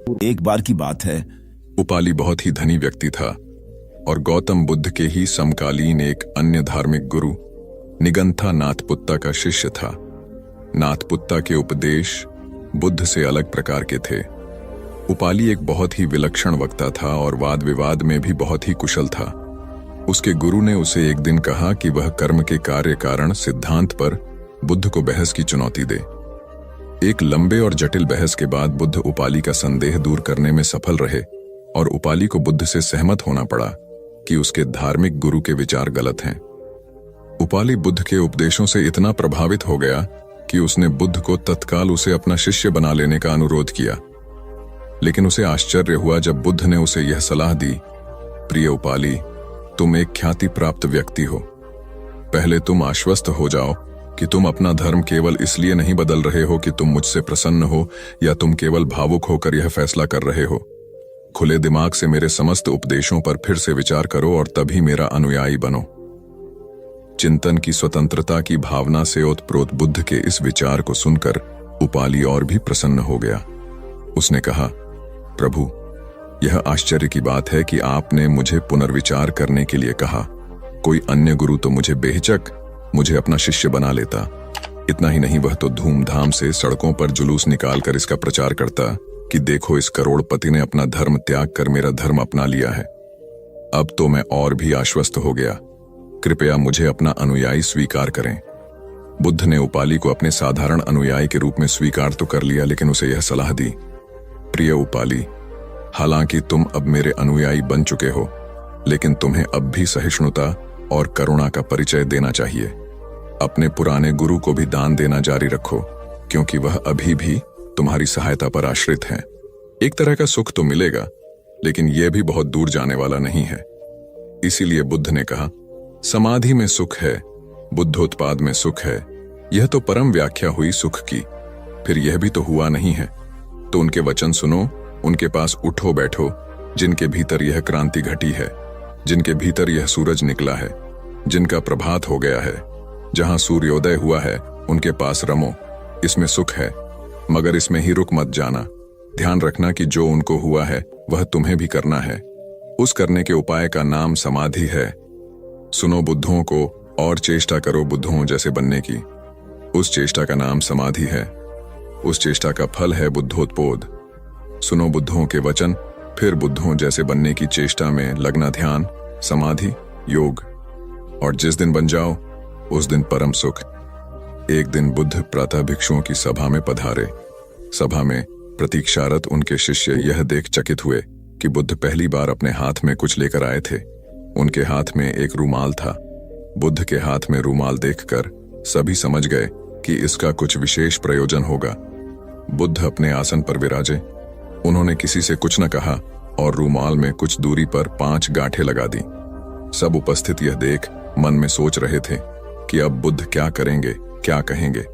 एक बार की बात है। उपाली बहुत ही धनी व्यक्ति था और गौतम बुद्ध के ही समकालीन एक अन्य धार्मिक गुरु निगंथा नाथपुत्ता का शिष्य था। नाथपुत्ता के उपदेश बुद्ध से अलग प्रकार के थे। उपाली एक बहुत ही विलक्षण वक्ता था और वाद विवाद में भी बहुत ही कुशल था। उसके गुरु ने उसे एक दिन कहा कि वह कर्म के कार्य कारण सिद्धांत पर बुद्ध को बहस की चुनौती दे। एक लंबे और जटिल बहस के बाद बुद्ध उपाली का संदेह दूर करने में सफल रहे और उपाली को बुद्ध से सहमत होना पड़ा कि उसके धार्मिक गुरु के विचार गलत हैं। उपाली बुद्ध के उपदेशों से इतना प्रभावित हो गया कि उसने बुद्ध को तत्काल उसे अपना शिष्य बना लेने का अनुरोध किया। लेकिन उसे आश्चर्य हुआ जब बुद्ध ने उसे यह सलाह दी, प्रिय उपाली, तुम एक ख्याति प्राप्त व्यक्ति हो। पहले तुम आश्वस्त हो जाओ कि तुम अपना धर्म केवल इसलिए नहीं बदल रहे हो कि तुम मुझसे प्रसन्न हो या तुम केवल भावुक होकर यह फैसला कर रहे हो। खुले दिमाग से मेरे समस्त उपदेशों पर फिर से विचार करो और तभी मेरा अनुयायी बनो। चिंतन की स्वतंत्रता की भावना से ओतप्रोत बुद्ध के इस विचार को सुनकर उपाली और भी प्रसन्न हो गया। उसने कहा, प्रभु, यह आश्चर्य की बात है कि आपने मुझे पुनर्विचार करने के लिए कहा। कोई अन्य गुरु तो मुझे अपना शिष्य बना लेता। इतना ही नहीं, वह तो धूमधाम से सड़कों पर जुलूस निकालकर इसका प्रचार करता कि देखो, इस करोड़पति ने अपना धर्म त्याग कर मेरा धर्म अपना लिया है। अब तो मैं और भी आश्वस्त हो गया। कृपया मुझे अपना अनुयायी स्वीकार करें। बुद्ध ने उपाली को अपने साधारण अनुयायी के रूप में स्वीकार तो कर लिया, लेकिन उसे यह सलाह दी, प्रिय उपाली, हालांकि तुम अब मेरे अनुयायी बन चुके हो, लेकिन तुम्हें अब भी सहिष्णुता और करुणा का परिचय देना चाहिए। अपने पुराने गुरु को भी दान देना जारी रखो, क्योंकि वह अभी भी तुम्हारी सहायता पर आश्रित है। एक तरह का सुख तो मिलेगा, लेकिन यह भी बहुत दूर जाने वाला नहीं है। इसीलिए बुद्ध ने कहा, समाधि में सुख है, बुद्धोत्पाद में सुख है। यह तो परम व्याख्या हुई सुख की। फिर यह भी तो हुआ नहीं है। तो उनके वचन सुनो, उनके पास उठो बैठो, जिनके भीतर यह क्रांति घटी है, जिनके भीतर यह सूरज निकला है, जिनका प्रभात हो गया है। जहां सूर्योदय हुआ है उनके पास रमो। इसमें सुख है, मगर इसमें ही रुक मत जाना। ध्यान रखना कि जो उनको हुआ है वह तुम्हें भी करना है। उस करने के उपाय का नाम समाधि है। सुनो बुद्धों को और चेष्टा करो बुद्धों जैसे बनने की। उस चेष्टा का नाम समाधि है। उस चेष्टा का फल है बुद्धोत्पोद। सुनो बुद्धों के वचन, फिर बुद्धों जैसे बनने की चेष्टा में लगना ध्यान, समाधि, योग। और जिस दिन बन जाओ उस दिन परम सुख। एक दिन बुद्ध प्रातः भिक्षुओं की सभा में पधारे। सभा में प्रतीक्षारत उनके शिष्य यह देख चकित हुए कि बुद्ध पहली बार अपने हाथ में कुछ लेकर आए थे। उनके हाथ में एक रूमाल था। बुद्ध के हाथ में रूमाल देखकर सभी समझ गए कि इसका कुछ विशेष प्रयोजन होगा। बुद्ध अपने आसन पर विराजे। उन्होंने किसी से कुछ न कहा और रूमाल में कुछ दूरी पर 5 गांठें लगा दी। सब उपस्थित यह देख मन में सोच रहे थे कि अब बुद्ध क्या करेंगे, क्या कहेंगे।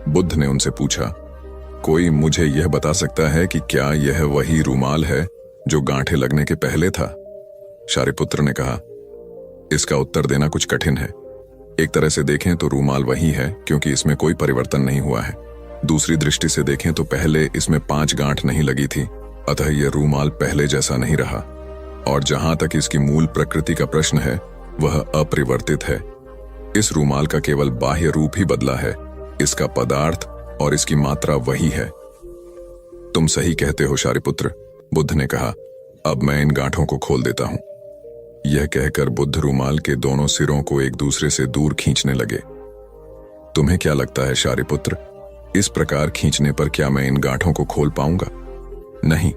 बुद्ध ने उनसे पूछा, कोई मुझे यह बता सकता है कि क्या यह वही रूमाल है जो गांठें लगने के पहले था? शारिपुत्र ने कहा, इसका उत्तर देना कुछ कठिन है। एक तरह से देखें तो रूमाल वही है, क्योंकि इसमें कोई परिवर्तन नहीं हुआ है। दूसरी दृष्टि से देखें तो पहले इसमें 5 गांठ नहीं लगी थी, अतः यह रूमाल पहले जैसा नहीं रहा। और जहां तक इसकी मूल प्रकृति का प्रश्न है, वह अपरिवर्तित है। इस रूमाल का केवल बाह्य रूप ही बदला है। इसका पदार्थ और इसकी मात्रा वही है। तुम सही कहते हो शारिपुत्र, बुद्ध ने कहा। अब मैं इन गांठों को खोल देता हूं। यह कहकर बुद्ध रूमाल के दोनों सिरों को एक दूसरे से दूर खींचने लगे। तुम्हें क्या लगता है शारिपुत्र, इस प्रकार खींचने पर क्या मैं इन गांठों को खोल पाऊंगा? नहीं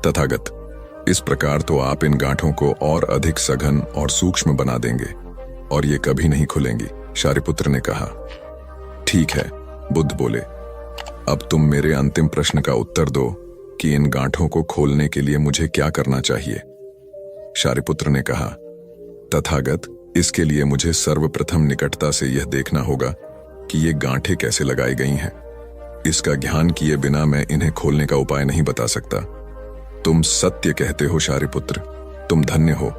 तथागत, इस प्रकार तो आप इन गांठों को और अधिक सघन और सूक्ष्म बना देंगे और ये कभी नहीं खुलेंगी। शारिपुत्र ने कहा, ठीक है, बुद्ध बोले। अब तुम मेरे अंतिम प्रश्न का उत्तर दो कि इन गांठों को खोलने के लिए मुझे क्या करना चाहिए। शारिपुत्र ने कहा, तथागत, इसके लिए मुझे सर्वप्रथम निकटता से यह देखना होगा कि ये गांठें कैसे लगाई गई हैं। इसका ज्ञान किए बिना मैं इन्हें खोलने का उपाय नहीं बता सकता। तुम सत्य कहते हो शारिपुत्र, तुम धन्य हो,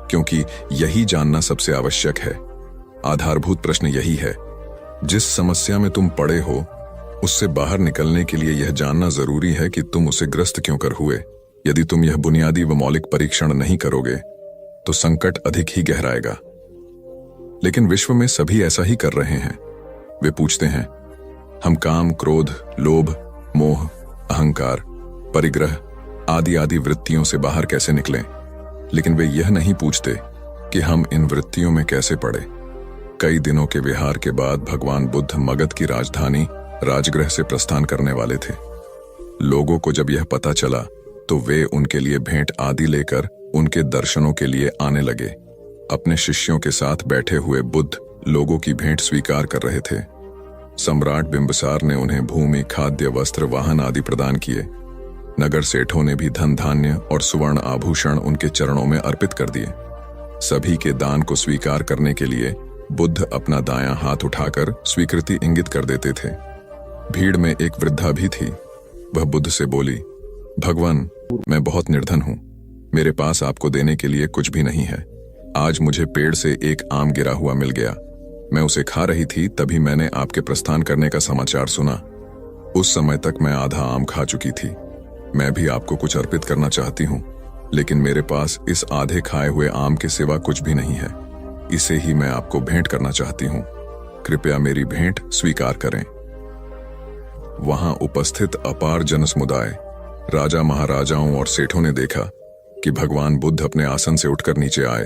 क्योंकि यही जानना सबसे आवश्यक है। आधारभूत प्रश्न यही है। जिस समस्या में तुम पड़े हो उससे बाहर निकलने के लिए यह जानना जरूरी है कि तुम उसे ग्रस्त क्यों कर हुए। यदि तुम यह बुनियादी व मौलिक परीक्षण नहीं करोगे तो संकट अधिक ही गहराएगा। लेकिन विश्व में सभी ऐसा ही कर रहे हैं। वे पूछते हैं, हम काम, क्रोध, लोभ, मोह, अहंकार, परिग्रह आदि आदि वृत्तियों से बाहर कैसे निकलें। लेकिन वे यह नहीं पूछते कि हम इन वृत्तियों में कैसे पड़े। कई दिनों के विहार के बाद भगवान बुद्ध मगध की राजधानी राजगृह से प्रस्थान करने वाले थे। लोगों को जब यह पता चला तो वे उनके लिए भेंट आदि लेकर उनके दर्शनों के लिए आने लगे। अपने शिष्यों के साथ बैठे हुए बुद्ध लोगों की भेंट स्वीकार कर रहे थे। सम्राट बिंबिसार ने उन्हें भूमि, खाद्य, वस्त्र, वाहन आदि प्रदान किए। नगर सेठों ने भी धन, धान्य और सुवर्ण आभूषण उनके चरणों में अर्पित कर दिए। सभी के दान को स्वीकार करने के लिए बुद्ध अपना दायां हाथ उठाकर स्वीकृति इंगित कर देते थे। भीड़ में एक वृद्धा भी थी। वह बुद्ध से बोली, भगवान, मैं बहुत निर्धन हूं। मेरे पास आपको देने के लिए कुछ भी नहीं है। आज मुझे पेड़ से एक आम गिरा हुआ मिल गया। मैं उसे खा रही थी, तभी मैंने आपके प्रस्थान करने का समाचार सुना। उस समय तक मैं आधा आम खा चुकी थी। मैं भी आपको कुछ अर्पित करना चाहती हूँ, लेकिन मेरे पास इस आधे खाए हुए आम के सिवा कुछ भी नहीं है। इसे ही मैं आपको भेंट करना चाहती हूँ। कृपया मेरी भेंट स्वीकार करें। वहां उपस्थित अपार जनसमुदाय, राजा, महाराजाओं और सेठों ने देखा कि भगवान बुद्ध अपने आसन से उठकर नीचे आए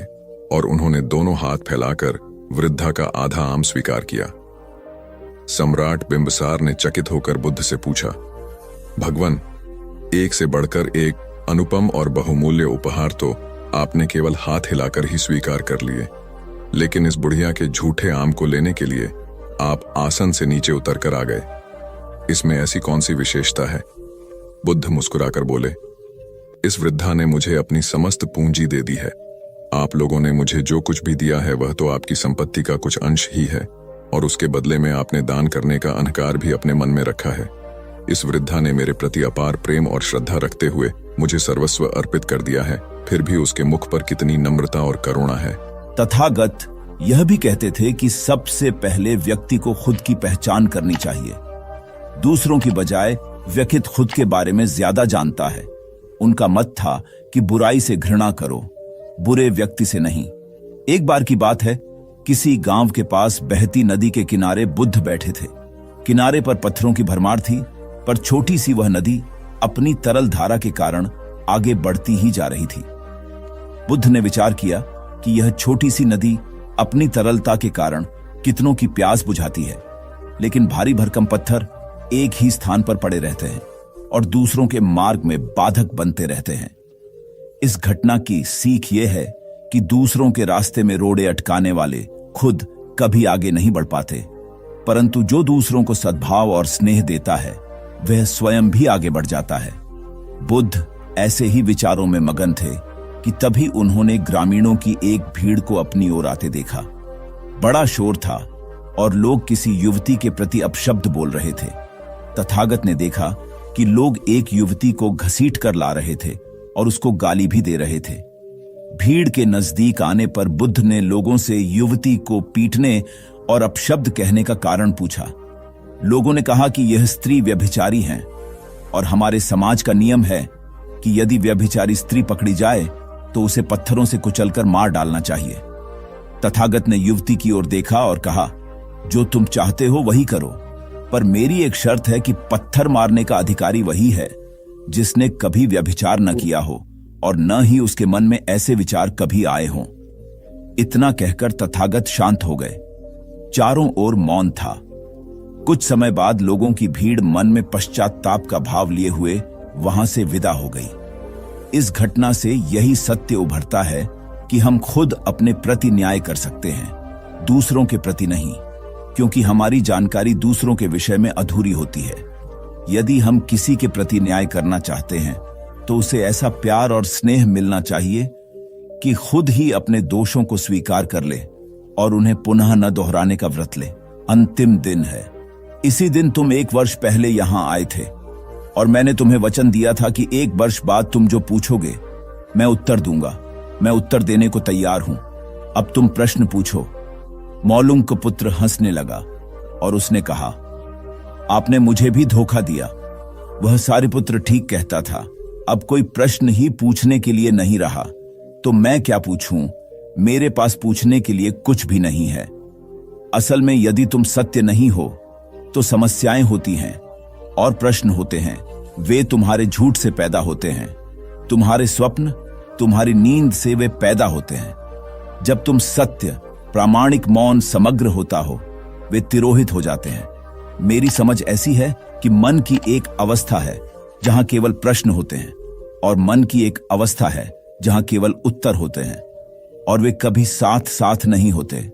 और उन्होंने दोनों हाथ फैलाकर वृद्धा का आधा आम स्वीकार किया। सम्राट बिंबिसार ने चकित होकर बुद्ध से पूछा, भगवान, एक से बढ़कर एक अनुपम और बहुमूल्य उपहार तो आपने केवल हाथ हिलाकर ही स्वीकार कर लिए, लेकिन इस बुढ़िया के झूठे आम को लेने के लिए आप आसन से नीचे उतरकर आ गए। इसमें ऐसी कौन सी विशेषता है? बुद्ध मुस्कुराकर बोले, इस वृद्धा ने मुझे अपनी समस्त पूंजी दे दी है। आप लोगों ने मुझे जो कुछ भी दिया है वह तो आपकी संपत्ति का कुछ अंश ही है, और उसके बदले में आपने दान करने का अहंकार भी अपने मन में रखा है। इस वृद्धा ने मेरे प्रति अपार प्रेम और श्रद्धा रखते हुए मुझे सर्वस्व अर्पित कर दिया है, फिर भी उसके मुख पर कितनी नम्रता और करुणा है। तथागत यह भी कहते थे कि सबसे पहले व्यक्ति को खुद की पहचान करनी चाहिए। दूसरों की बजाय व्यक्ति खुद के बारे में ज्यादा जानता है। उनका मत था कि बुराई से घृणा करो, बुरे व्यक्ति से नहीं। एक बार की बात है, किसी गांव के पास बहती नदी के किनारे बुद्ध बैठे थे। किनारे पर पत्थरों की भरमार थी, पर छोटी सी वह नदी अपनी तरल धारा के कारण आगे बढ़ती ही जा रही थी। बुद्ध ने विचार किया कि यह छोटी सी नदी अपनी तरलता के कारण कितनों की प्यास बुझाती है, लेकिन भारी भरकम पत्थर एक ही स्थान पर पड़े रहते हैं और दूसरों के मार्ग में बाधक बनते रहते हैं। इस घटना की सीख यह है कि दूसरों के रास्ते में रोड़े अटकाने वाले खुद कभी आगे नहीं बढ़ पाते, परंतु जो दूसरों को सद्भाव और स्नेह देता है वह स्वयं भी आगे बढ़ जाता है। बुद्ध ऐसे ही विचारों में मगन थे कि तभी उन्होंने ग्रामीणों की एक भीड़ को अपनी ओर आते देखा। बड़ा शोर था और लोग किसी युवती के प्रति अपशब्द बोल रहे थे। तथागत ने देखा कि लोग एक युवती को घसीट कर ला रहे थे और उसको गाली भी दे रहे थे। भीड़ के नजदीक आने पर बुद्ध ने लोगों से युवती को पीटने और अपशब्द कहने का कारण पूछा। लोगों ने कहा कि यह स्त्री व्यभिचारी है और हमारे समाज का नियम है कि यदि व्यभिचारी स्त्री पकड़ी जाए तो उसे पत्थरों से कुचलकर मार डालना चाहिए। तथागत ने युवती की ओर देखा और कहा, जो तुम चाहते हो वही करो, पर मेरी एक शर्त है कि पत्थर मारने का अधिकारी वही है जिसने कभी व्यभिचार न किया हो और न ही उसके मन में ऐसे विचार कभी आए हों। इतना कहकर तथागत शांत हो गए। चारों ओर मौन था। कुछ समय बाद लोगों की भीड़ मन में पश्चाताप का भाव लिए हुए वहां से विदा हो गई। इस घटना से यही सत्य उभरता है कि हम खुद अपने प्रति न्याय कर सकते हैं, दूसरों के प्रति नहीं, क्योंकि हमारी जानकारी दूसरों के विषय में अधूरी होती है। यदि हम किसी के प्रति न्याय करना चाहते हैं तो उसे ऐसा प्यार और स्नेह मिलना चाहिए कि खुद ही अपने दोषों को स्वीकार कर ले और उन्हें पुनः न दोहराने का व्रत ले। अंतिम दिन है। इसी दिन तुम 1 वर्ष पहले यहां आए थे और मैंने तुम्हें वचन दिया था कि 1 वर्ष बाद तुम जो पूछोगे मैं उत्तर दूंगा। मैं उत्तर देने को तैयार हूं। अब तुम प्रश्न पूछो। मौलुंग का पुत्र हंसने लगा और उसने कहा, आपने मुझे भी धोखा दिया। वह सारिपुत्र ठीक कहता था। अब कोई प्रश्न ही पूछने के लिए नहीं रहा, तो मैं क्या पूछूं? मेरे पास पूछने के लिए कुछ भी नहीं है। असल में यदि तुम सत्य नहीं हो तो समस्याएं होती हैं और प्रश्न होते हैं। वे तुम्हारे झूठ से पैदा होते हैं। तुम्हारे स्वप्न, तुम्हारी नींद से वे पैदा होते हैं। जब तुम सत्य, प्रामाणिक, मौन, समग्र होता हो, वे तिरोहित हो जाते हैं। मेरी समझ ऐसी है कि मन की एक अवस्था है जहां केवल प्रश्न होते हैं और मन की एक अवस्था है जहां केवल उत्तर होते हैं, और वे कभी साथ साथ नहीं होते।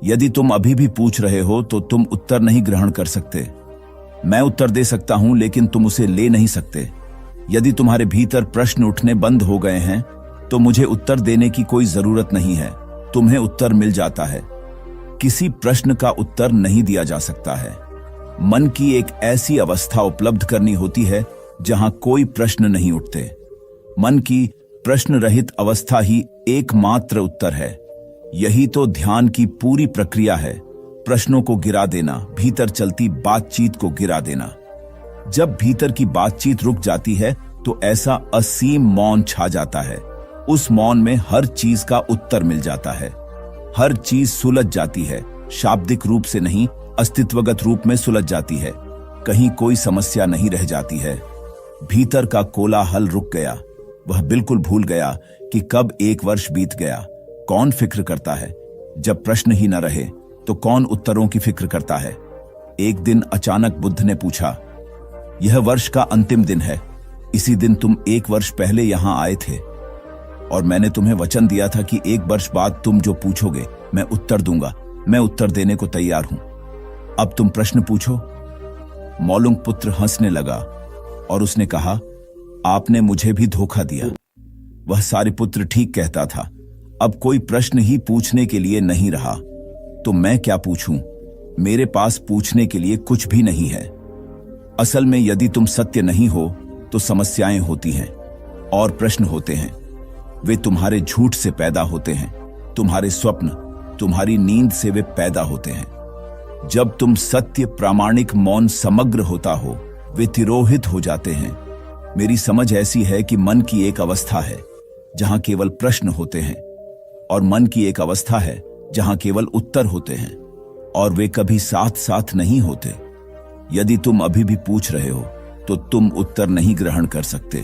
यदि तुम अभी भी पूछ रहे हो तो तुम उत्तर नहीं ग्रहण कर सकते। मैं उत्तर दे सकता हूं लेकिन तुम उसे ले नहीं सकते। यदि तुम्हारे भीतर प्रश्न उठने बंद हो गए हैं तो मुझे उत्तर देने की कोई जरूरत नहीं है। तुम्हें उत्तर मिल जाता है। किसी प्रश्न का उत्तर नहीं दिया जा सकता है। मन की एक ऐसी अवस्था उपलब्ध करनी होती है जहां कोई प्रश्न नहीं उठते। मन की प्रश्न रहित अवस्था ही एकमात्र उत्तर है। यही तो ध्यान की पूरी प्रक्रिया है। प्रश्नों को गिरा देना, भीतर चलती बातचीत को गिरा देना। जब भीतर की बातचीत रुक जाती है तो ऐसा असीम मौन छा जाता है। उस मौन में हर चीज का उत्तर मिल जाता है। हर चीज सुलझ जाती है। शाब्दिक रूप से नहीं, अस्तित्वगत रूप में सुलझ जाती है। कहीं कोई समस्या नहीं रह जाती है। भीतर का कोलाहल रुक गया। वह बिल्कुल भूल गया कि कब 1 वर्ष बीत गया। कौन फिक्र करता है? जब प्रश्न ही न रहे तो कौन उत्तरों की फिक्र करता है? एक दिन अचानक बुद्ध ने पूछा, यह वर्ष का अंतिम दिन है। इसी दिन तुम 1 वर्ष पहले यहां आए थे और मैंने तुम्हें वचन दिया था कि 1 वर्ष बाद तुम जो पूछोगे मैं उत्तर दूंगा। मैं उत्तर देने को तैयार हूं। अब तुम प्रश्न पूछो। मौलुंग पुत्र हंसने लगा और उसने कहा, आपने मुझे भी धोखा दिया। वह सारिपुत्र ठीक कहता था। अब कोई प्रश्न ही पूछने के लिए नहीं रहा, तो मैं क्या पूछूं? मेरे पास पूछने के लिए कुछ भी नहीं है। असल में यदि तुम सत्य नहीं हो तो समस्याएं होती हैं और प्रश्न होते हैं। वे तुम्हारे झूठ से पैदा होते हैं। तुम्हारे स्वप्न, तुम्हारी नींद से वे पैदा होते हैं। जब तुम सत्य, प्रामाणिक, मौन, समग्र होता हो, वे तिरोहित हो जाते हैं। मेरी समझ ऐसी है कि मन की एक अवस्था है जहां केवल प्रश्न होते हैं और मन की एक अवस्था है जहां केवल उत्तर होते हैं, और वे कभी साथ साथ नहीं होते। यदि तुम अभी भी पूछ रहे हो तो तुम उत्तर नहीं ग्रहण कर सकते।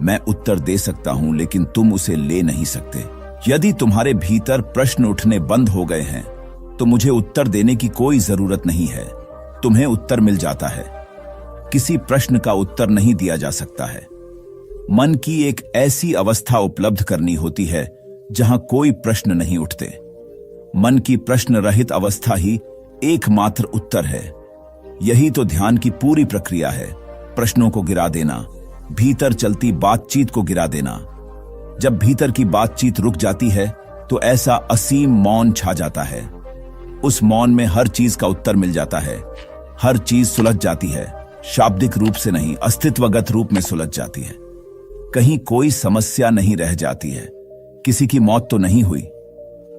मैं उत्तर दे सकता हूं लेकिन तुम उसे ले नहीं सकते। यदि तुम्हारे भीतर प्रश्न उठने बंद हो गए हैं तो मुझे उत्तर देने की कोई जरूरत नहीं है। तुम्हें उत्तर मिल जाता है। किसी प्रश्न का उत्तर नहीं दिया जा सकता है। मन की एक ऐसी अवस्था उपलब्ध करनी होती है जहां कोई प्रश्न नहीं उठते। मन की प्रश्न रहित अवस्था ही एकमात्र उत्तर है। यही तो ध्यान की पूरी प्रक्रिया है। प्रश्नों को गिरा देना, भीतर चलती बातचीत को गिरा देना। जब भीतर की बातचीत रुक जाती है तो ऐसा असीम मौन छा जाता है। उस मौन में हर चीज का उत्तर मिल जाता है। हर चीज सुलझ जाती है। शाब्दिक रूप से नहीं, अस्तित्वगत रूप में सुलझ जाती है। कहीं कोई समस्या नहीं रह जाती है। किसी की मौत तो नहीं हुई।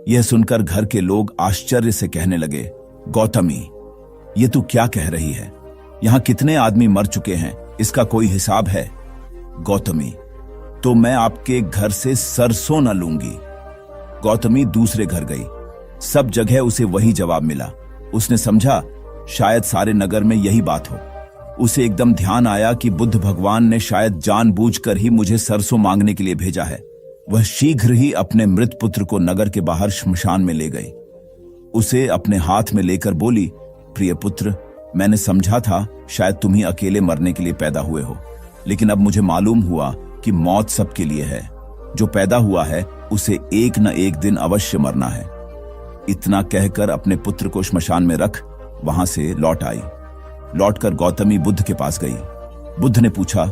यह सुनकर घर के लोग आश्चर्य से कहने लगे, गौतमी, ये तू क्या कह रही है? यहां कितने आदमी मर चुके हैं, इसका कोई हिसाब है? गौतमी, तो मैं आपके घर से सरसों न लूंगी। गौतमी दूसरे घर गई। सब जगह उसे वही जवाब मिला। उसने समझा शायद सारे नगर में यही बात हो। उसे एकदम ध्यान आया कि बुद्ध भगवान ने शायद जानबूझकर ही मुझे सरसों मांगने के लिए भेजा है। वह शीघ्र ही अपने मृत पुत्र को नगर के बाहर श्मशान में ले गई। उसे अपने हाथ में लेकर बोली, प्रिय पुत्र, मैंने समझा था शायद तुम ही अकेले मरने के लिए पैदा हुए हो, लेकिन अब मुझे मालूम हुआ कि मौत सबके लिए है। जो पैदा हुआ है उसे एक न एक दिन अवश्य मरना है। इतना कहकर अपने पुत्र को श्मशान में रख वहां से लौट आई। लौटकर गौतमी बुद्ध के पास गई। बुद्ध ने पूछा,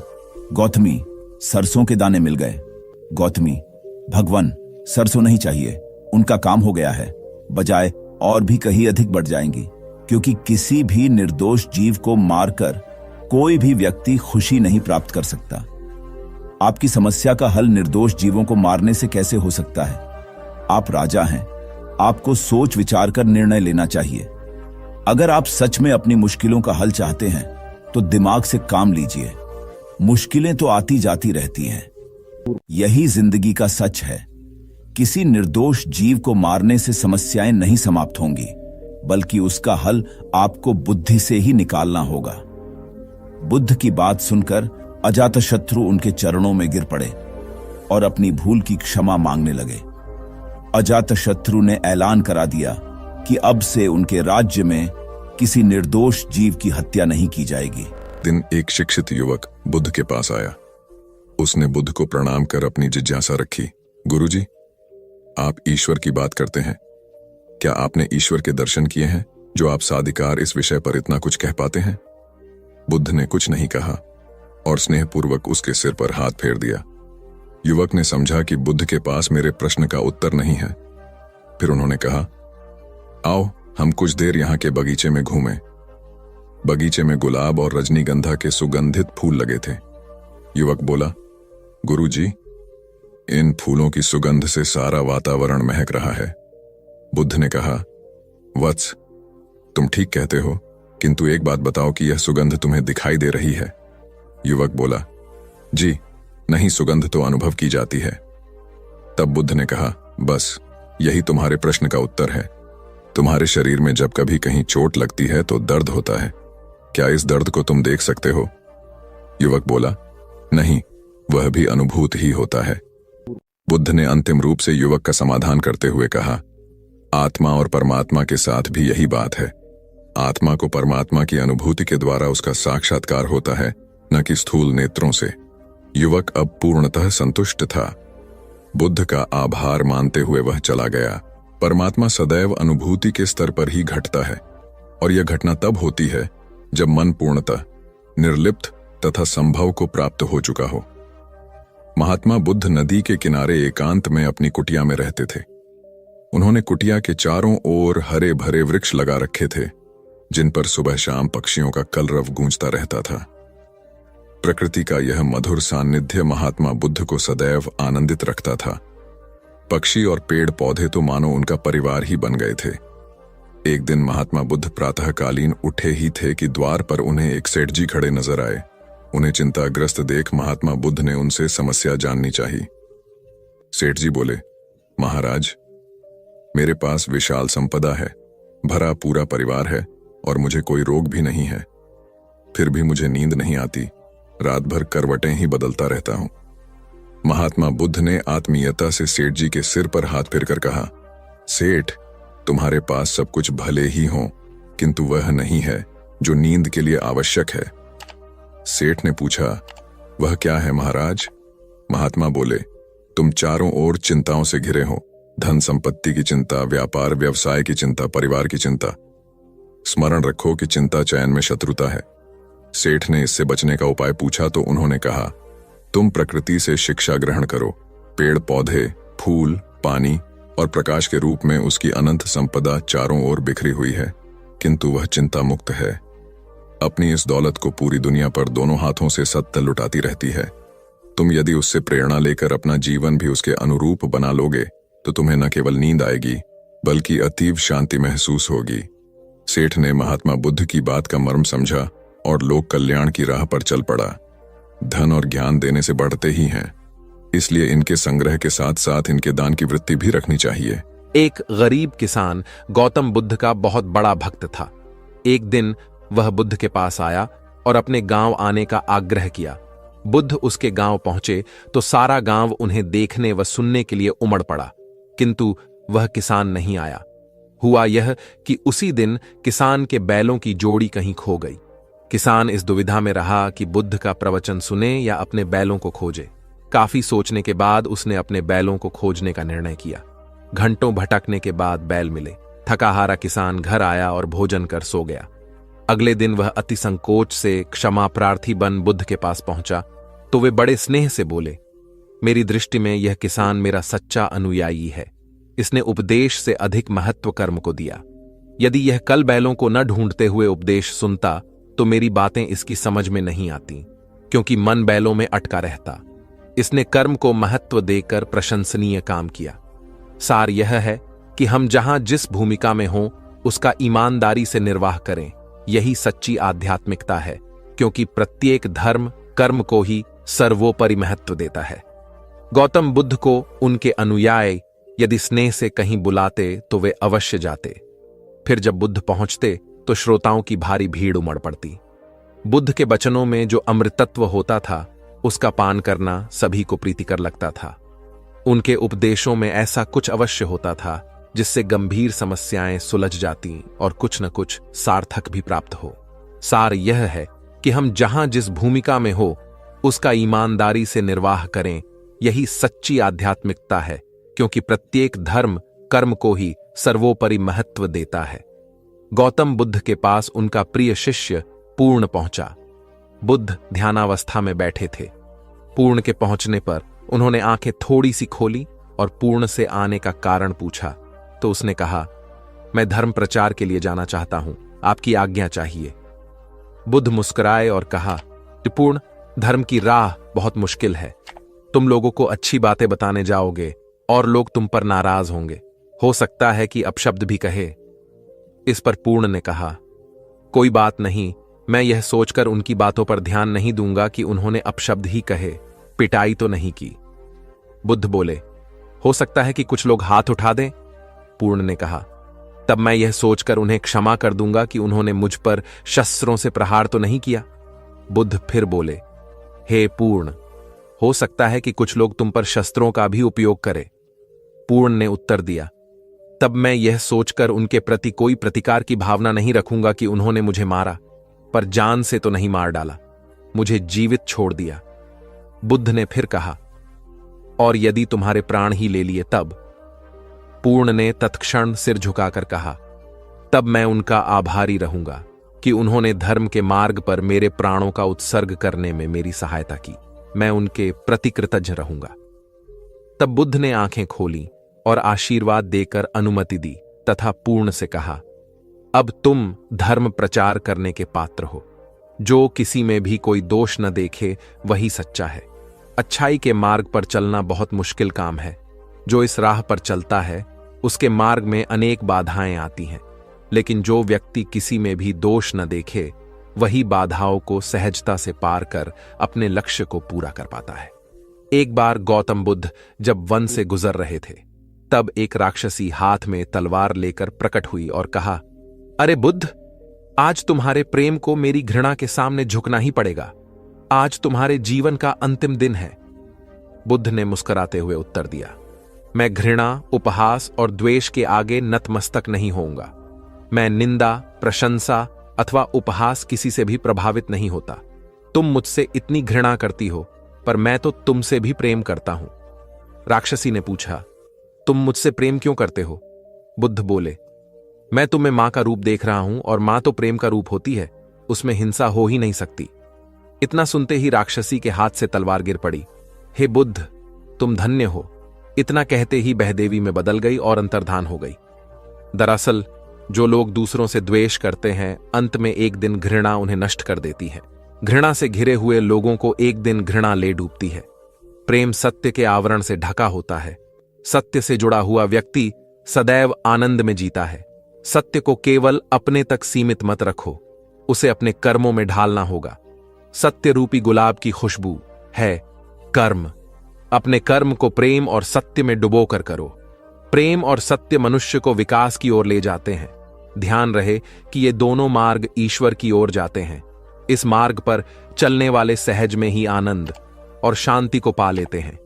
गौतमी, सरसों के दाने मिल गए? गौतमी, भगवान, सरसों नहीं चाहिए, उनका काम हो गया है। बजाय और भी कहीं अधिक बढ़ जाएंगी, क्योंकि किसी भी निर्दोष जीव को मारकर कोई भी व्यक्ति खुशी नहीं प्राप्त कर सकता। आपकी समस्या का हल निर्दोष जीवों को मारने से कैसे हो सकता है? आप राजा हैं, आपको सोच विचार कर निर्णय लेना चाहिए। अगर आप सच में अपनी मुश्किलों का हल चाहते हैं तो दिमाग से काम लीजिए। मुश्किलें तो आती जाती रहती हैं। यही जिंदगी का सच है। किसी निर्दोष जीव को मारने से समस्याएं नहीं समाप्त होंगी, बल्कि उसका हल आपको बुद्धि से ही निकालना होगा। बुद्ध की बात सुनकर अजातशत्रु उनके चरणों में गिर पड़े और अपनी भूल की क्षमा मांगने लगे। अजातशत्रु ने ऐलान करा दिया कि अब से उनके राज्य में किसी निर्दोष जीव की हत्या नहीं की जाएगी। दिन एक शिक्षित युवक बुद्ध के पास आया। उसने बुद्ध को प्रणाम कर अपनी जिज्ञासा रखी। गुरुजी, आप ईश्वर की बात करते हैं। क्या आपने ईश्वर के दर्शन किए हैं जो आप साधिकार इस विषय पर इतना कुछ कह पाते हैं? बुद्ध ने कुछ नहीं कहा और स्नेहपूर्वक उसके सिर पर हाथ फेर दिया। युवक ने समझा कि बुद्ध के पास मेरे प्रश्न का उत्तर नहीं है। फिर उन्होंने कहा, आओ हम कुछ देर यहाँ के बगीचे में घूमें। बगीचे में गुलाब और रजनीगंधा के सुगंधित फूल लगे थे। युवक बोला, गुरुजी, इन फूलों की सुगंध से सारा वातावरण महक रहा है। बुद्ध ने कहा, वत्स, तुम ठीक कहते हो, किंतु एक बात बताओ कि यह सुगंध तुम्हें दिखाई दे रही है? युवक बोला, जी नहीं, सुगंध तो अनुभव की जाती है। तब बुद्ध ने कहा, बस यही तुम्हारे प्रश्न का उत्तर है। तुम्हारे शरीर में जब कभी कहीं चोट लगती है तो दर्द होता है। क्या इस दर्द को तुम देख सकते हो? युवक बोला, नहीं, वह भी अनुभूत ही होता है। बुद्ध ने अंतिम रूप से युवक का समाधान करते हुए कहा, आत्मा और परमात्मा के साथ भी यही बात है। आत्मा को परमात्मा की अनुभूति के द्वारा उसका साक्षात्कार होता है, न कि स्थूल नेत्रों से। युवक अब पूर्णतः संतुष्ट था। बुद्ध का आभार मानते हुए वह चला गया। परमात्मा सदैव अनुभूति के स्तर पर ही घटता है, और यह घटना तब होती है जब मन पूर्णतः निर्लिप्त तथा संभव को प्राप्त हो चुका हो। महात्मा बुद्ध नदी के किनारे एकांत में अपनी कुटिया में रहते थे। उन्होंने कुटिया के चारों ओर हरे भरे वृक्ष लगा रखे थे, जिन पर सुबह शाम पक्षियों का कलरव गूंजता रहता था। प्रकृति का यह मधुर सान्निध्य महात्मा बुद्ध को सदैव आनंदित रखता था। पक्षी और पेड़ पौधे तो मानो उनका परिवार ही बन गए थे। एक दिन महात्मा बुद्ध प्रातःकालीन उठे ही थे कि द्वार पर उन्हें एक सेठ जी खड़े नजर आए। उन्हें चिंताग्रस्त देख महात्मा बुद्ध ने उनसे समस्या जाननी चाहिए। सेठ जी बोले, महाराज, मेरे पास विशाल संपदा है, भरा पूरा परिवार है और मुझे कोई रोग भी नहीं है। फिर भी मुझे नींद नहीं आती, रात भर करवटें ही बदलता रहता हूं। महात्मा बुद्ध ने आत्मीयता से सेठ जी के सिर पर हाथ फेरकर कहा, सेठ, तुम्हारे पास सब कुछ भले ही हो, किंतु वह नहीं है जो नींद के लिए आवश्यक है। सेठ ने पूछा, वह क्या है महाराज? महात्मा बोले, तुम चारों ओर चिंताओं से घिरे हो। धन संपत्ति की चिंता, व्यापार व्यवसाय की चिंता, परिवार की चिंता। स्मरण रखो कि चिंता चयन में शत्रुता है। सेठ ने इससे बचने का उपाय पूछा तो उन्होंने कहा, तुम प्रकृति से शिक्षा ग्रहण करो। पेड़ पौधे, फूल, पानी और प्रकाश के रूप में उसकी अनंत संपदा चारों ओर बिखरी हुई है, किंतु वह चिंता मुक्त है। अपनी इस दौलत को पूरी दुनिया पर दोनों हाथों से सत्य लुटाती रहती है। तुम यदि उससे प्रेरणा लेकर अपना जीवन भी उसके अनुरूप बना लोगे तो तुम्हें न केवल नींद आएगी बल्कि अतीव शांति महसूस होगी। सेठ ने महात्मा बुद्ध की बात का मर्म समझा और लोक कल्याण की राह पर चल पड़ा। धन और ज्ञान देने से बढ़ते ही हैं, इसलिए इनके संग्रह के साथ साथ इनके दान की वृत्ति भी रखनी चाहिए। एक गरीब किसान गौतम बुद्ध का बहुत बड़ा भक्त था। एक दिन वह बुद्ध के पास आया और अपने गांव आने का आग्रह किया। बुद्ध उसके गांव पहुंचे तो सारा गांव उन्हें देखने व सुनने के लिए उमड़ पड़ा, किंतु वह किसान नहीं आया। हुआ यह कि उसी दिन किसान के बैलों की जोड़ी कहीं खो गई। किसान इस दुविधा में रहा कि बुद्ध का प्रवचन सुने या अपने बैलों को खोजे। काफी सोचने के बाद उसने अपने बैलों को खोजने का निर्णय किया। घंटों भटकने के बाद बैल मिले। थकाहारा किसान घर आया और भोजन कर सो गया। अगले दिन वह अति संकोच से क्षमा प्रार्थी बन बुद्ध के पास पहुंचा तो वे बड़े स्नेह से बोले, मेरी दृष्टि में यह किसान मेरा सच्चा अनुयायी है। इसने उपदेश से अधिक महत्व कर्म को दिया। यदि यह कल बैलों को न ढूंढते हुए उपदेश सुनता तो मेरी बातें इसकी समझ में नहीं आती, क्योंकि मन बैलों में अटका रहता। इसने कर्म को महत्व देकर प्रशंसनीय काम किया। सार यह है कि हम जहां जिस भूमिका में हों उसका ईमानदारी से निर्वाह करें, यही सच्ची आध्यात्मिकता है, क्योंकि प्रत्येक धर्म कर्म को ही सर्वोपरि महत्व देता है। गौतम बुद्ध को उनके अनुयायी यदि स्नेह से कहीं बुलाते तो वे अवश्य जाते। फिर जब बुद्ध पहुंचते तो श्रोताओं की भारी भीड़ उमड़ पड़ती। बुद्ध के वचनों में जो अमृतत्व होता था उसका पान करना सभी को प्रीतिकर लगता था। उनके उपदेशों में ऐसा कुछ अवश्य होता था जिससे गंभीर समस्याएं सुलझ जाती और कुछ न कुछ सार्थक भी प्राप्त हो। सार यह है कि हम जहां जिस भूमिका में हो उसका ईमानदारी से निर्वाह करें, यही सच्ची आध्यात्मिकता है, क्योंकि प्रत्येक धर्म कर्म को ही सर्वोपरि महत्व देता है। गौतम बुद्ध के पास उनका प्रिय शिष्य पूर्ण पहुंचा। बुद्ध ध्यानावस्था में बैठे थे। पूर्ण के पहुंचने पर उन्होंने आंखें थोड़ी सी खोली और पूर्ण से आने का कारण पूछा तो उसने कहा, मैं धर्म प्रचार के लिए जाना चाहता हूं, आपकी आज्ञा चाहिए। बुद्ध मुस्कुराए और कहा, पूर्ण, धर्म की राह बहुत मुश्किल है। तुम लोगों को अच्छी बातें बताने जाओगे और लोग तुम पर नाराज होंगे, हो सकता है कि अपशब्द भी कहे। इस पर पूर्ण ने कहा, कोई बात नहीं, मैं यह सोचकर उनकी बातों पर ध्यान नहीं दूंगा कि उन्होंने अपशब्द ही कहे, पिटाई तो नहीं की। बुद्ध बोले, हो सकता है कि कुछ लोग हाथ उठा दें। पूर्ण ने कहा, तब मैं यह सोचकर उन्हें क्षमा कर दूंगा कि उन्होंने मुझ पर शस्त्रों से प्रहार तो नहीं किया। बुद्ध फिर बोले, हे पूर्ण, हो सकता है कि कुछ लोग तुम पर शस्त्रों का भी उपयोग करें। पूर्ण ने उत्तर दिया, तब मैं यह सोचकर उनके प्रति कोई प्रतिकार की भावना नहीं रखूंगा कि उन्होंने मुझे मारा, पर जान से तो नहीं मार डाला, मुझे जीवित छोड़ दिया। बुद्ध ने फिर कहा, और यदि तुम्हारे प्राण ही ले लिए तब? पूर्ण ने तत्क्षण सिर झुकाकर कहा, तब मैं उनका आभारी रहूंगा कि उन्होंने धर्म के मार्ग पर मेरे प्राणों का उत्सर्ग करने में मेरी सहायता की। मैं उनके प्रति कृतज्ञ रहूंगा। तब बुद्ध ने आंखें खोली और आशीर्वाद देकर अनुमति दी तथा पूर्ण से कहा, अब तुम धर्म प्रचार करने के पात्र हो। जो किसी में भी कोई दोष न देखे वही सच्चा है। अच्छाई के मार्ग पर चलना बहुत मुश्किल काम है। जो इस राह पर चलता है उसके मार्ग में अनेक बाधाएं आती हैं, लेकिन जो व्यक्ति किसी में भी दोष न देखे वही बाधाओं को सहजता से पार कर अपने लक्ष्य को पूरा कर पाता है। एक बार गौतम बुद्ध जब वन से गुजर रहे थे तब एक राक्षसी हाथ में तलवार लेकर प्रकट हुई और कहा, अरे बुद्ध, आज तुम्हारे प्रेम को मेरी घृणा के सामने झुकना ही पड़ेगा। आज तुम्हारे जीवन का अंतिम दिन है। बुद्ध ने मुस्कुराते हुए उत्तर दिया, मैं घृणा, उपहास और द्वेष के आगे नतमस्तक नहीं होऊंगा। मैं निंदा, प्रशंसा अथवा उपहास किसी से भी प्रभावित नहीं होता। तुम मुझसे इतनी घृणा करती हो, पर मैं तो तुमसे भी प्रेम करता हूं। राक्षसी ने पूछा, तुम मुझसे प्रेम क्यों करते हो? बुद्ध बोले, मैं तुम्हें मां का रूप देख रहा हूं और मां तो प्रेम का रूप होती है, उसमें हिंसा हो ही नहीं सकती। इतना सुनते ही राक्षसी के हाथ से तलवार गिर पड़ी। हे बुद्ध, तुम धन्य हो। इतना कहते ही बहदेवी में बदल गई और अंतर्धान हो गई। दरअसल जो लोग दूसरों से द्वेष करते हैं, अंत में एक दिन घृणा उन्हें नष्ट कर देती है। घृणा से घिरे हुए लोगों को एक दिन घृणा ले डूबती है। प्रेम सत्य के आवरण से ढका होता है। सत्य से जुड़ा हुआ व्यक्ति सदैव आनंद में जीता है। सत्य को केवल अपने तक सीमित मत रखो, उसे अपने कर्मों में ढालना होगा। सत्य रूपी गुलाब की खुशबू है कर्म। अपने कर्म को प्रेम और सत्य में डुबोकर करो। प्रेम और सत्य मनुष्य को विकास की ओर ले जाते हैं। ध्यान रहे कि ये दोनों मार्ग ईश्वर की ओर जाते हैं। इस मार्ग पर चलने वाले सहज में ही आनंद और शांति को पा लेते हैं।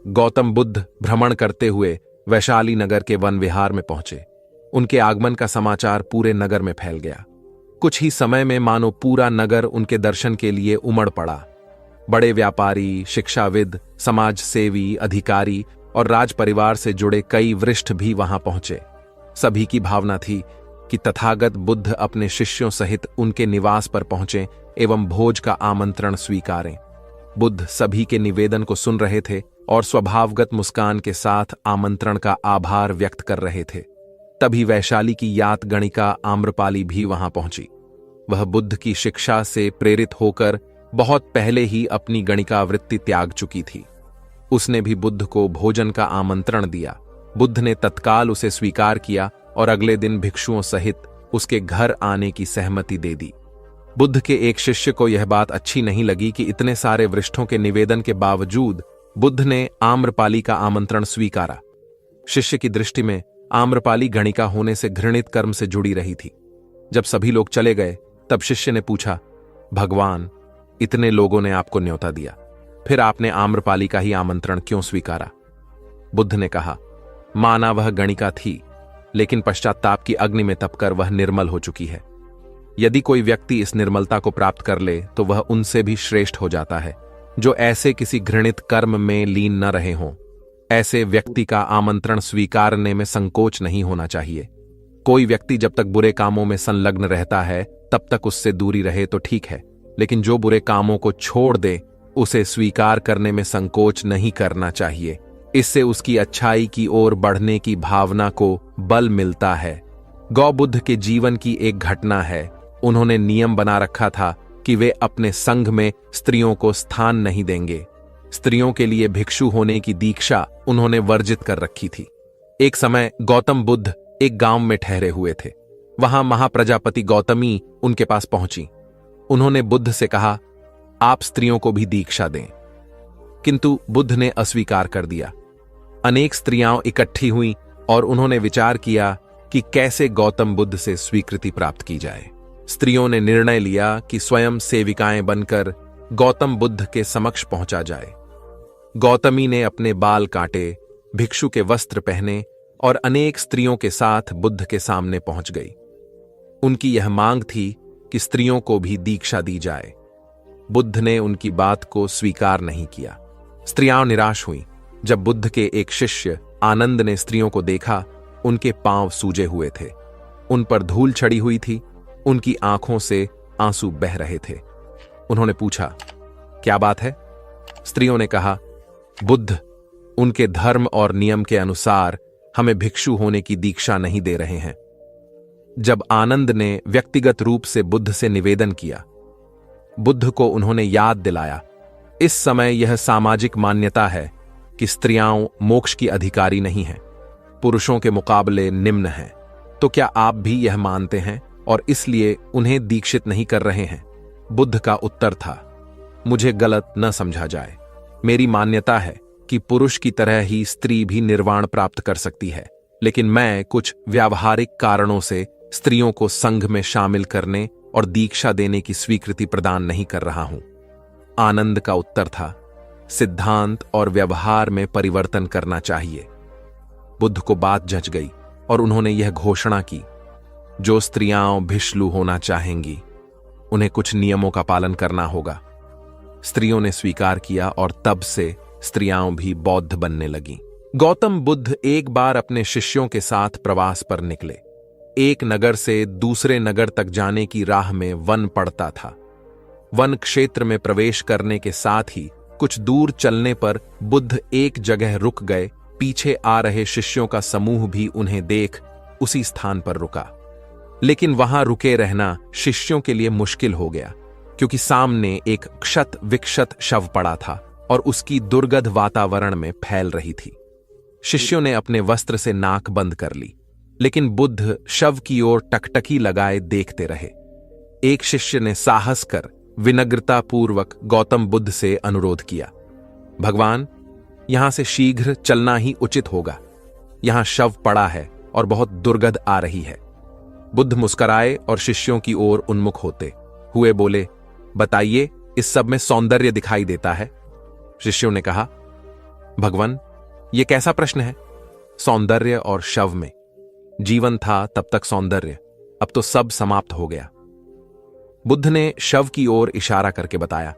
गौतम बुद्ध भ्रमण करते हुए वैशाली नगर के वन विहार में पहुंचे। उनके आगमन का समाचार पूरे नगर में फैल गया। कुछ ही समय में मानो पूरा नगर उनके दर्शन के लिए उमड़ पड़ा। बड़े व्यापारी, शिक्षाविद, समाज सेवी, अधिकारी और राज परिवार से जुड़े कई वरिष्ठ भी वहां पहुंचे। सभी की भावना थी कि तथागत बुद्ध अपने शिष्यों सहित उनके निवास पर पहुंचे एवं भोज का आमंत्रण स्वीकारें। बुद्ध सभी के निवेदन को सुन रहे थे और स्वभावगत मुस्कान के साथ आमंत्रण का आभार व्यक्त कर रहे थे। तभी वैशाली की यात गणिका आम्रपाली भी वहां पहुंची। वह बुद्ध की शिक्षा से प्रेरित होकर बहुत पहले ही अपनी गणिका वृत्ति त्याग चुकी थी। उसने भी बुद्ध को भोजन का आमंत्रण दिया। बुद्ध ने तत्काल उसे स्वीकार किया और अगले दिन भिक्षुओं सहित उसके घर आने की सहमति दे दी। बुद्ध के एक शिष्य को यह बात अच्छी नहीं लगी कि इतने सारे वरिष्ठों के निवेदन के बावजूद बुद्ध ने आम्रपाली का आमंत्रण स्वीकारा। शिष्य की दृष्टि में आम्रपाली गणिका होने से घृणित कर्म से जुड़ी रही थी। जब सभी लोग चले गए तब शिष्य ने पूछा, भगवान, इतने लोगों ने आपको न्योता दिया, फिर आपने आम्रपाली का ही आमंत्रण क्यों स्वीकारा? बुद्ध ने कहा, माना वह गणिका थी, लेकिन पश्चाताप की अग्नि में तपकर वह निर्मल हो चुकी है। यदि कोई व्यक्ति इस निर्मलता को प्राप्त कर ले तो वह उनसे भी श्रेष्ठ हो जाता है जो ऐसे किसी घृणित कर्म में लीन न रहे हों। ऐसे व्यक्ति का आमंत्रण स्वीकारने में संकोच नहीं होना चाहिए। कोई व्यक्ति जब तक बुरे कामों में संलग्न रहता है तब तक उससे दूरी रहे तो ठीक है, लेकिन जो बुरे कामों को छोड़ दे उसे स्वीकार करने में संकोच नहीं करना चाहिए। इससे उसकी अच्छाई की ओर बढ़ने की भावना को बल मिलता है। गौबुद्ध के जीवन की एक घटना है। उन्होंने नियम बना रखा था कि वे अपने संघ में स्त्रियों को स्थान नहीं देंगे। स्त्रियों के लिए भिक्षु होने की दीक्षा उन्होंने वर्जित कर रखी थी। एक समय गौतम बुद्ध एक गांव में ठहरे हुए थे। वहां महाप्रजापति गौतमी उनके पास पहुंची। उन्होंने बुद्ध से कहा, आप स्त्रियों को भी दीक्षा दें, किंतु बुद्ध ने अस्वीकार कर दिया। अनेक स्त्रियां इकट्ठी हुईं और उन्होंने विचार किया कि कैसे गौतम बुद्ध से स्वीकृति प्राप्त की जाए। स्त्रियों ने निर्णय लिया कि स्वयं सेविकाएं बनकर गौतम बुद्ध के समक्ष पहुंचा जाए। गौतमी ने अपने बाल काटे, भिक्षु के वस्त्र पहने और अनेक स्त्रियों के साथ बुद्ध के सामने पहुंच गई। उनकी यह मांग थी कि स्त्रियों को भी दीक्षा दी जाए। बुद्ध ने उनकी बात को स्वीकार नहीं किया। स्त्रियां निराश हुईं। जब बुद्ध के एक शिष्य आनंद ने स्त्रियों को देखा, उनके पांव सूजे हुए थे, उन पर धूल चढ़ी हुई थी, उनकी आंखों से आंसू बह रहे थे। उन्होंने पूछा, क्या बात है? स्त्रियों ने कहा, बुद्ध उनके धर्म और नियम के अनुसार हमें भिक्षु होने की दीक्षा नहीं दे रहे हैं। जब आनंद ने व्यक्तिगत रूप से बुद्ध से निवेदन किया, बुद्ध को उन्होंने याद दिलाया, इस समय यह सामाजिक मान्यता है कि स्त्रियां मोक्ष की अधिकारी नहीं हैं, पुरुषों के मुकाबले निम्न हैं। तो क्या आप भी यह मानते हैं और इसलिए उन्हें दीक्षित नहीं कर रहे हैं? बुद्ध का उत्तर था, मुझे गलत न समझा जाए। मेरी मान्यता है कि पुरुष की तरह ही स्त्री भी निर्वाण प्राप्त कर सकती है, लेकिन मैं कुछ व्यावहारिक कारणों से स्त्रियों को संघ में शामिल करने और दीक्षा देने की स्वीकृति प्रदान नहीं कर रहा हूं। आनंद का उत्तर था, सिद्धांत और व्यवहार में परिवर्तन करना चाहिए। बुद्ध को बात जच गई और उन्होंने यह घोषणा की, जो स्त्रियां भिक्षु होना चाहेंगी उन्हें कुछ नियमों का पालन करना होगा। स्त्रियों ने स्वीकार किया और तब से स्त्रियां भी बौद्ध बनने लगीं। गौतम बुद्ध एक बार अपने शिष्यों के साथ प्रवास पर निकले। एक नगर से दूसरे नगर तक जाने की राह में वन पड़ता था। वन क्षेत्र में प्रवेश करने के साथ ही कुछ दूर चलने पर बुद्ध एक जगह रुक गए। पीछे आ रहे शिष्यों का समूह भी उन्हें देख उसी स्थान पर रुका, लेकिन वहां रुके रहना शिष्यों के लिए मुश्किल हो गया, क्योंकि सामने एक क्षत विक्षत शव पड़ा था और उसकी दुर्गंध वातावरण में फैल रही थी। शिष्यों ने अपने वस्त्र से नाक बंद कर ली, लेकिन बुद्ध शव की ओर टकटकी लगाए देखते रहे। एक शिष्य ने साहस कर विनम्रतापूर्वक गौतम बुद्ध से अनुरोध किया, भगवान, यहां से शीघ्र चलना ही उचित होगा। यहां शव पड़ा है और बहुत दुर्गंध आ रही है। बुद्ध मुस्कुराए और शिष्यों की ओर उन्मुख होते हुए बोले, बताइए, इस सब में सौंदर्य दिखाई देता है। शिष्यों ने कहा, भगवान, यह कैसा प्रश्न है? सौंदर्य और शव में? जीवन था तब तक सौंदर्य, अब तो सब समाप्त हो गया। बुद्ध ने शव की ओर इशारा करके बताया,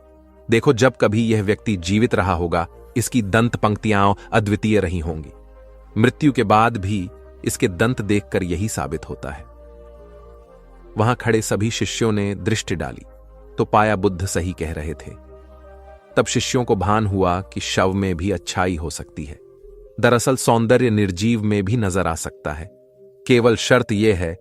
देखो, जब कभी यह व्यक्ति जीवित रहा होगा, इसकी दंत पंक्तियां अद्वितीय रही होंगी। मृत्यु के बाद भी इसके दंत देखकर यही साबित होता है। वहां खड़े सभी शिष्यों ने दृष्टि डाली तो पाया बुद्ध सही कह रहे थे। तब शिष्यों को भान हुआ कि शव में भी अच्छाई हो सकती है। दरअसल सौंदर्य निर्जीव में भी नजर आ सकता है। केवल शर्त यह है